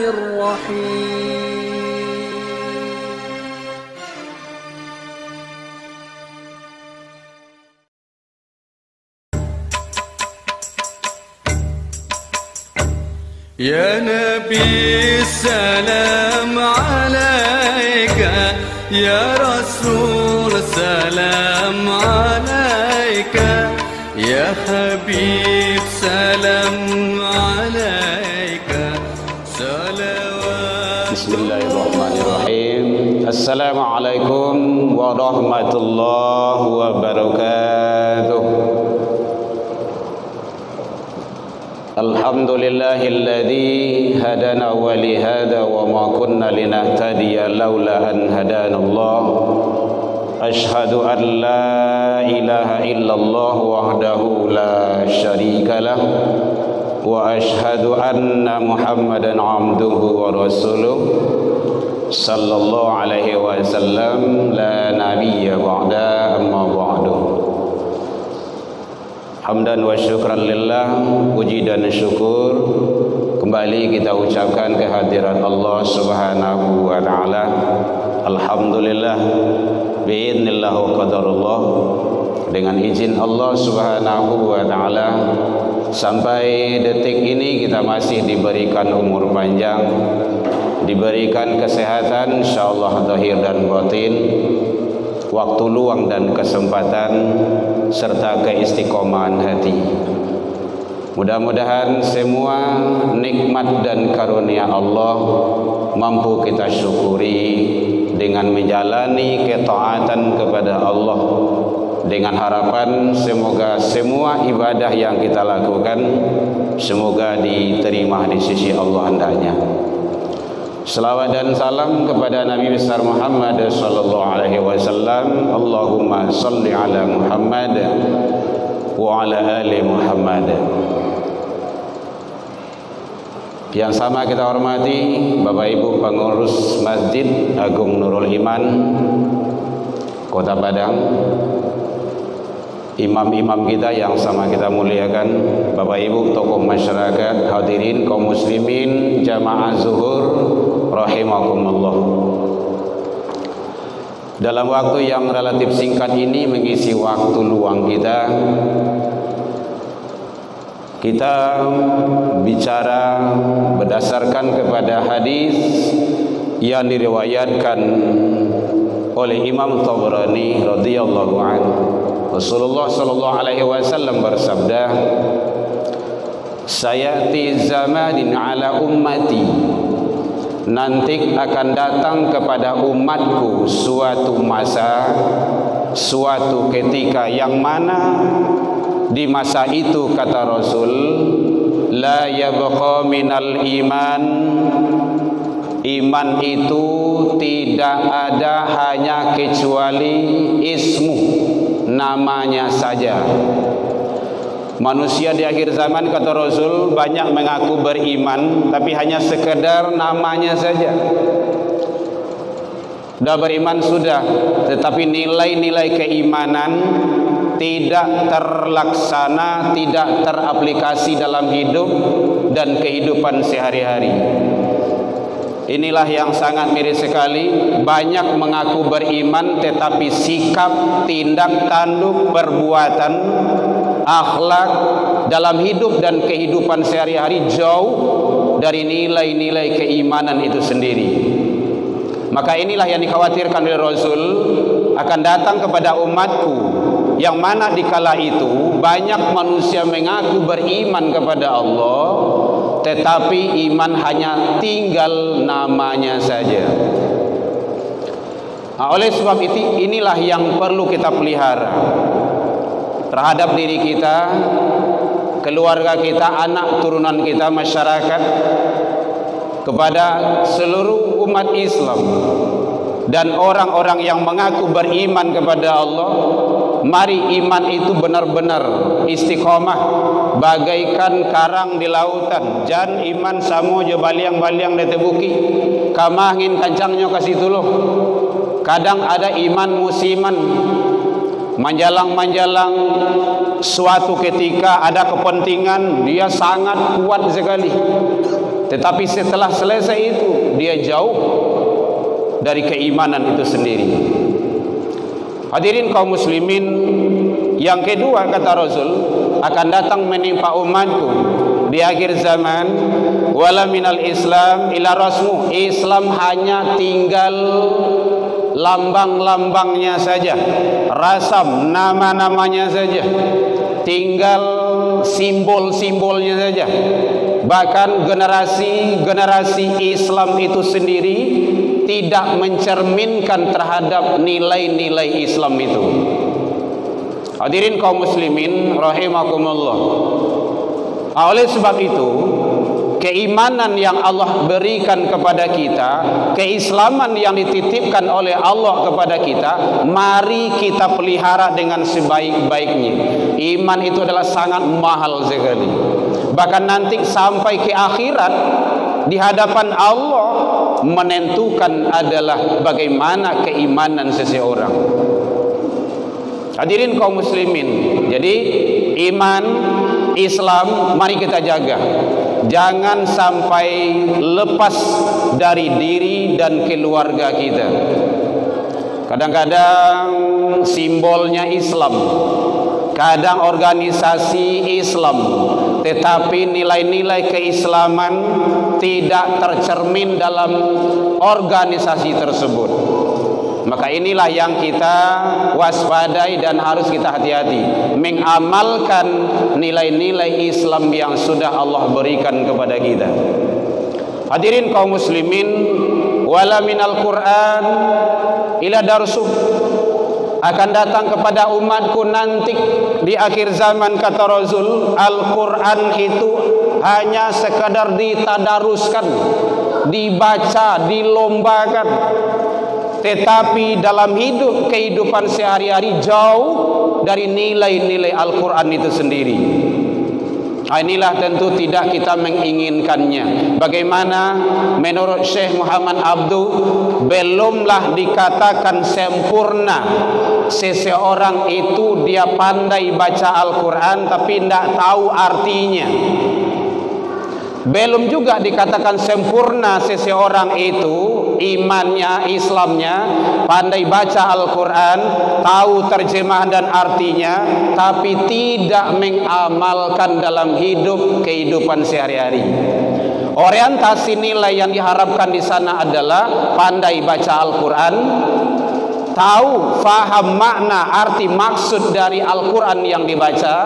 الرحيم. يا نبي السلام عليك، يا رسول سلام عليك، يا حبيب سلام عليك صلوات. بسم الله الرحمن الرحيم. السلام عليكم ورحمة الله وبركاته. Alhamdulillahilladzi hadana wa li hada wa ma kunna linahtadiya laula an hadanallah. Ashhadu an la ilaha illallah wahdahu la syarika lah wa ashhadu anna Muhammadan abduhu wa rasuluh sallallahu alaihi wasallam la nabiyya ba'da amma ba'du. Hamdan wa syukran lillah, puji dan syukur kembali kita ucapkan kehadiran Allah Subhanahu wa taala. Alhamdulillah biidznillah wa qadarullah, dengan izin Allah Subhanahu wa taala sampai detik ini kita masih diberikan umur panjang, diberikan kesehatan insyaallah zahir dan batin, waktu luang dan kesempatan serta keistiqomahan hati. Mudah-mudahan semua nikmat dan karunia Allah mampu kita syukuri dengan menjalani ketaatan kepada Allah, dengan harapan semoga semua ibadah yang kita lakukan semoga diterima di sisi Allah hendaknya. Salawat dan salam kepada Nabi besar Muhammad sallallahu alaihi wasallam. Allahumma salli ala Muhammad wa ala ali Muhammad. Yang sama kita hormati Bapak Ibu pengurus Masjid Agung Nurul Iman Kota Padang, imam-imam kita yang sama kita muliakan, Bapak Ibu tokoh masyarakat, hadirin kaum muslimin jamaah zuhur rahimakumullah. Dalam waktu yang relatif singkat ini mengisi waktu luang kita bicara berdasarkan kepada hadis yang diriwayatkan oleh Imam Tabrani radhiyallahu anhu. Rasulullah sallallahu alaihi wasallam bersabda, "Sayati zamanin ala ummati." Nanti akan datang kepada umatku suatu masa, suatu ketika yang mana di masa itu kata Rasul, la yabqa minal iman, iman itu tidak ada hanya kecuali ismu, namanya saja. Manusia di akhir zaman kata Rasul banyak mengaku beriman tapi hanya sekedar namanya saja. Sudah beriman sudah, tetapi nilai-nilai keimanan tidak terlaksana, tidak teraplikasi dalam hidup dan kehidupan sehari-hari. Inilah yang sangat miris sekali. Banyak mengaku beriman tetapi sikap, tindak tanduk, perbuatan, akhlak dalam hidup dan kehidupan sehari-hari jauh dari nilai-nilai keimanan itu sendiri. Maka inilah yang dikhawatirkan oleh Rasul akan datang kepada umatku, yang mana dikala itu banyak manusia mengaku beriman kepada Allah tetapi iman hanya tinggal namanya saja. Oleh sebab itu inilah yang perlu kita pelihara terhadap diri kita, keluarga kita, anak turunan kita, masyarakat, kepada seluruh umat Islam dan orang-orang yang mengaku beriman kepada Allah. Mari iman itu benar-benar istiqomah bagaikan karang di lautan. Jan iman samo je baliang-baliang di tebuki, kamangin kancangnya kasih tuluh. Kadang ada iman musiman, manjalang-manjalang suatu ketika ada kepentingan, dia sangat kuat sekali. Tetapi setelah selesai itu, dia jauh dari keimanan itu sendiri. Hadirin kaum muslimin, yang kedua kata Rasul, akan datang menimpa umatku di akhir zaman, wala minal Islam ila rasmu. Islam hanya tinggal lambang-lambangnya saja, rasam nama-namanya saja, tinggal simbol-simbolnya saja. Bahkan generasi Islam itu sendiri tidak mencerminkan terhadap nilai-nilai Islam itu. Hadirin kaum muslimin rahimakumullah. Oleh sebab itu, keimanan yang Allah berikan kepada kita, keislaman yang dititipkan oleh Allah kepada kita, mari kita pelihara dengan sebaik-baiknya. Iman itu adalah sangat mahal sekali. Bahkan nanti sampai ke akhirat, di hadapan Allah menentukan adalah bagaimana keimanan seseorang. Hadirin kaum muslimin, jadi iman Islam mari kita jaga. Jangan sampai lepas dari diri dan keluarga kita. Kadang-kadang simbolnya Islam, kadang organisasi Islam, tetapi nilai-nilai keislaman tidak tercermin dalam organisasi tersebut. Maka inilah yang kita waspadai dan harus kita hati-hati mengamalkan nilai-nilai Islam yang sudah Allah berikan kepada kita. Hadirin kaum muslimin, wala minal Quran ila darsub. Akan datang kepada umatku nanti di akhir zaman kata Rasul, Al-Quran itu hanya sekadar ditadaruskan, dibaca, dilombakan, tetapi dalam kehidupan sehari-hari jauh dari nilai-nilai Al-Quran itu sendiri. Inilah tentu tidak kita menginginkannya. Bagaimana menurut Syekh Muhammad Abduh, belumlah dikatakan sempurna seseorang itu dia pandai baca Al-Quran tapi tidak tahu artinya. Belum juga dikatakan sempurna seseorang itu imannya, Islamnya, pandai baca Al-Quran, tahu terjemahan dan artinya, tapi tidak mengamalkan dalam kehidupan sehari-hari. Orientasi nilai yang diharapkan di sana adalah pandai baca Al-Quran, tahu, faham makna, arti, maksud dari Al-Quran yang dibaca,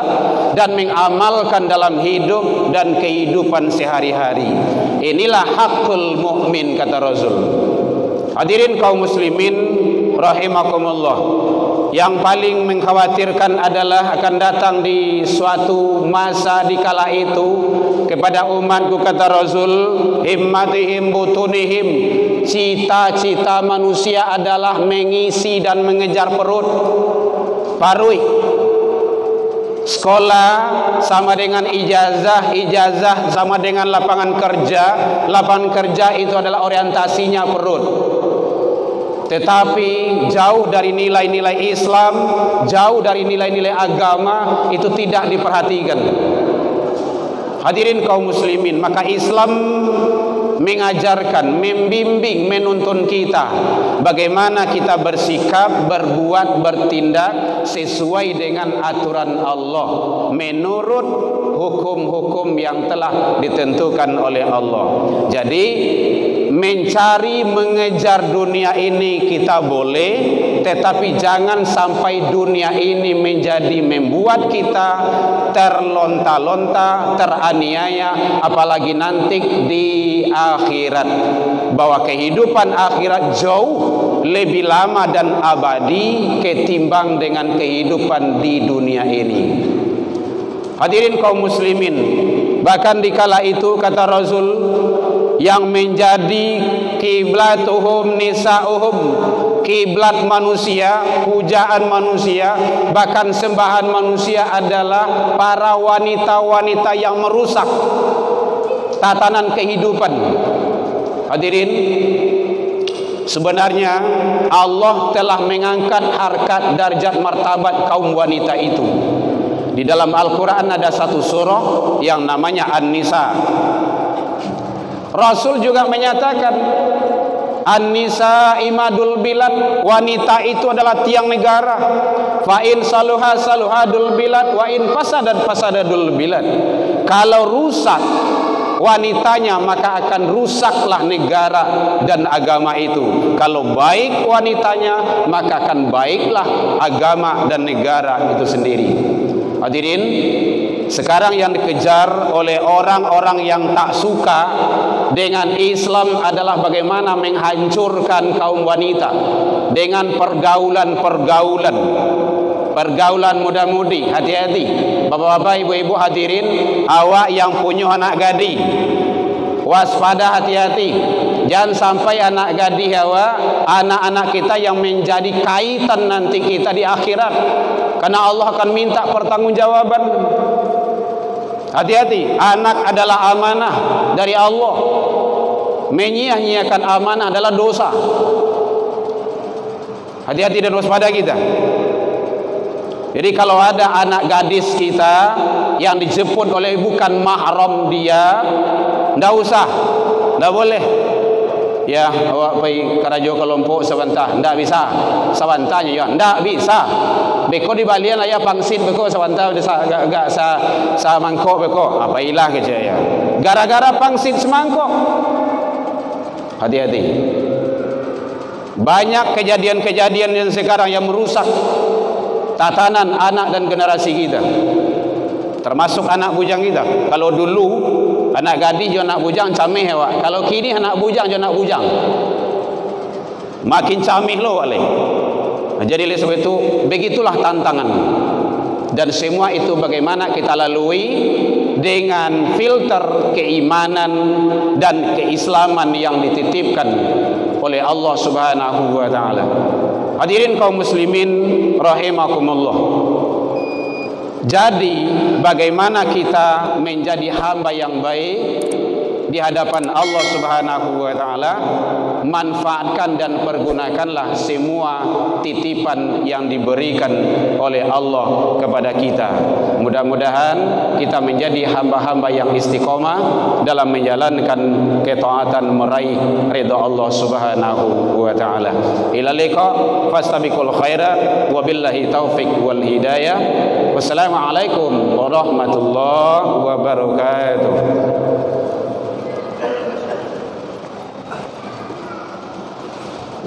dan mengamalkan dalam hidup dan kehidupan sehari-hari. Inilah hakul mukmin kata Rasul. Hadirin kaum muslimin rahimakumullah, yang paling mengkhawatirkan adalah akan datang di suatu masa di kala itu kepada umatku kata Rasul, himmatihim butunihim, cita-cita manusia adalah mengisi dan mengejar perut. Parui, sekolah sama dengan ijazah, ijazah sama dengan lapangan kerja itu adalah orientasinya perut. Tetapi jauh dari nilai-nilai Islam, jauh dari nilai-nilai agama, itu tidak diperhatikan. Hadirin kaum muslimin, maka Islam mengajarkan, membimbing, menuntun kita bagaimana kita bersikap, berbuat, bertindak sesuai dengan aturan Allah, menurut hukum-hukum yang telah ditentukan oleh Allah. Jadi mencari, mengejar dunia ini kita boleh, tetapi jangan sampai dunia ini membuat kita terlonta-lonta, teraniaya, apalagi nanti di akhirat, bahwa kehidupan akhirat jauh lebih lama dan abadi ketimbang dengan kehidupan di dunia ini. Hadirin kaum muslimin, bahkan di kala itu kata Rasul, yang menjadi kiblatuhum nisa'uhum, kiblat manusia, pujaan manusia, bahkan sembahan manusia adalah para wanita-wanita yang merusak tatanan kehidupan. Hadirin, sebenarnya Allah telah mengangkat harkat, darjat, martabat kaum wanita itu. Di dalam Al-Quran ada satu surah yang namanya An-Nisa. Rasul juga menyatakan An-nisa imadul bilad, wanita itu adalah tiang negara. Fa in saluha saluhadul bilad wa in fasadat fasadadul bilad. Kalau rusak wanitanya maka akan rusaklah negara dan agama itu. Kalau baik wanitanya maka akan baiklah agama dan negara itu sendiri. Hadirin, sekarang yang dikejar oleh orang-orang yang tak suka dengan Islam adalah bagaimana menghancurkan kaum wanita dengan pergaulan muda-mudi. Hati-hati bapak-bapak, ibu-ibu hadirin, awak yang punya anak gadis, waspada, hati-hati. Jangan sampai anak gadis awak, anak-anak kita yang menjadi kaitan nanti kita di akhirat, karena Allah akan minta pertanggungjawaban. Hati-hati, anak adalah amanah dari Allah. Menyia-nyiakan amanah adalah dosa. Hati-hati dan waspada kita. Jadi kalau ada anak gadis kita yang dijemput oleh bukan mahram dia, ndak usah, ndak boleh. Ya, awak pergi Karajo Kelompok sebentar, ndak bisa. Sebantanya ya, ndak bisa. Beko di balian ayah pangsit beko sebentar agak sa mangkok beko. Apa ilah kerja ya. Gara-gara pangsit semangkok. Hati-hati. Banyak kejadian-kejadian yang sekarang yang merusak tatanan anak dan generasi kita, termasuk anak bujang kita. Kalau dulu anak gadis jo anak bujang camih awak, kalau kini anak bujang jo anak bujang makin camih lo wale. Jadi oleh sebab itu begitulah tantangan, dan semua itu bagaimana kita lalui dengan filter keimanan dan keislaman yang dititipkan oleh Allah Subhanahu wa taala. Hadirin kaum muslimin rahimakumullah. Jadi bagaimana kita menjadi hamba yang baik di hadapan Allah Subhanahu wa taala? Manfaatkan dan pergunakanlah semua titipan yang diberikan oleh Allah kepada kita. Mudah-mudahan kita menjadi hamba-hamba yang istiqomah dalam menjalankan ketaatan, meraih ridha Allah Subhanahu wa taala. Ila liqa fastabiqul khairat wa billahi taufik wal hidayah. Wassalamualaikum warahmatullahi wabarakatuh.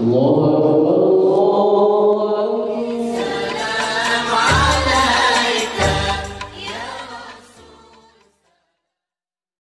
Allah